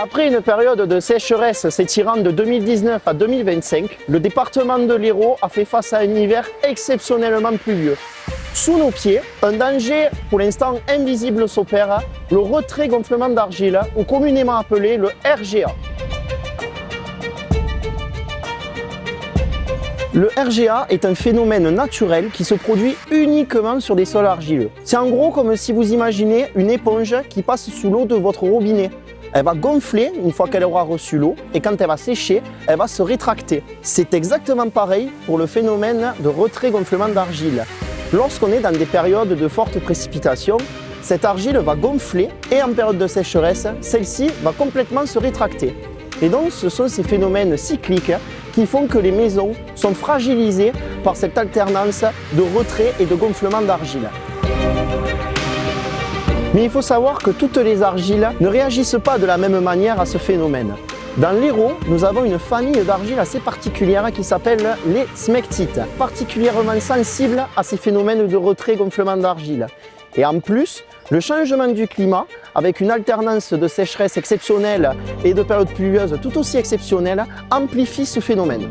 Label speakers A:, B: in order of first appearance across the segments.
A: Après une période de sécheresse s'étirant de 2019 à 2025, le département de l'Hérault a fait face à un hiver exceptionnellement pluvieux. Sous nos pieds, un danger pour l'instant invisible s'opère, le retrait-gonflement d'argile, ou communément appelé le RGA. Le RGA est un phénomène naturel qui se produit uniquement sur des sols argileux. C'est en gros comme si vous imaginez une éponge qui passe sous l'eau de votre robinet. Elle va gonfler une fois qu'elle aura reçu l'eau et quand elle va sécher, elle va se rétracter. C'est exactement pareil pour le phénomène de retrait-gonflement d'argile. Lorsqu'on est dans des périodes de fortes précipitations, cette argile va gonfler et en période de sécheresse, celle-ci va complètement se rétracter. Et donc ce sont ces phénomènes cycliques qui font que les maisons sont fragilisées par cette alternance de retrait et de gonflement d'argile. Mais il faut savoir que toutes les argiles ne réagissent pas de la même manière à ce phénomène. Dans l'Hérault, nous avons une famille d'argiles assez particulière qui s'appelle les smectites, particulièrement sensibles à ces phénomènes de retrait-gonflement d'argile. Et en plus, le changement du climat, avec une alternance de sécheresse exceptionnelle et de périodes pluvieuses tout aussi exceptionnelles, amplifie ce phénomène.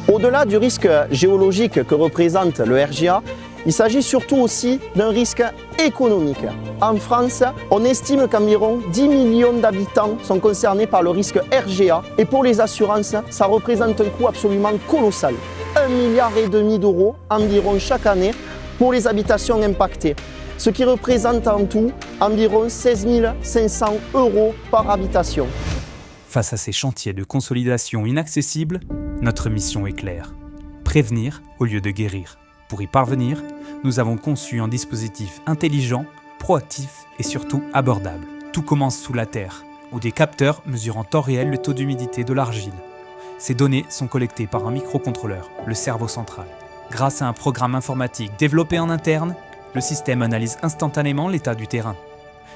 A: Au-delà du risque géologique que représente le RGA, il s'agit surtout aussi d'un risque économique. En France, on estime qu'environ 10 millions d'habitants sont concernés par le risque RGA et pour les assurances, ça représente un coût absolument colossal. 1,5 milliard d'euros environ chaque année pour les habitations impactées, ce qui représente en tout environ 16 500 € par habitation.
B: Face à ces chantiers de consolidation inaccessibles, notre mission est claire. Prévenir au lieu de guérir. Pour y parvenir, nous avons conçu un dispositif intelligent, proactif et surtout abordable. Tout commence sous la terre, où des capteurs mesurent en temps réel le taux d'humidité de l'argile. Ces données sont collectées par un microcontrôleur, le cerveau central. Grâce à un programme informatique développé en interne, le système analyse instantanément l'état du terrain.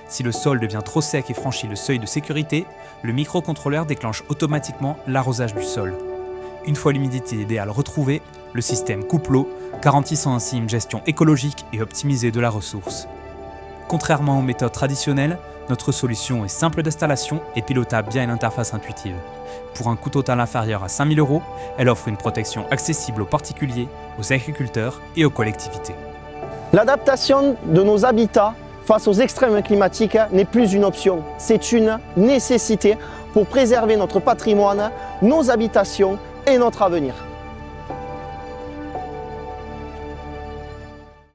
B: Si le sol devient trop sec et franchit le seuil de sécurité, le microcontrôleur déclenche automatiquement l'arrosage du sol. Une fois l'humidité idéale retrouvée, le système coupe l'eau, garantissant ainsi une gestion écologique et optimisée de la ressource. Contrairement aux méthodes traditionnelles, notre solution est simple d'installation et pilotable via une interface intuitive. Pour un coût total inférieur à 5 000 €, elle offre une protection accessible aux particuliers, aux agriculteurs et aux collectivités.
A: L'adaptation de nos habitats face aux extrêmes climatiques n'est plus une option, c'est une nécessité pour préserver notre patrimoine, nos habitations et notre avenir.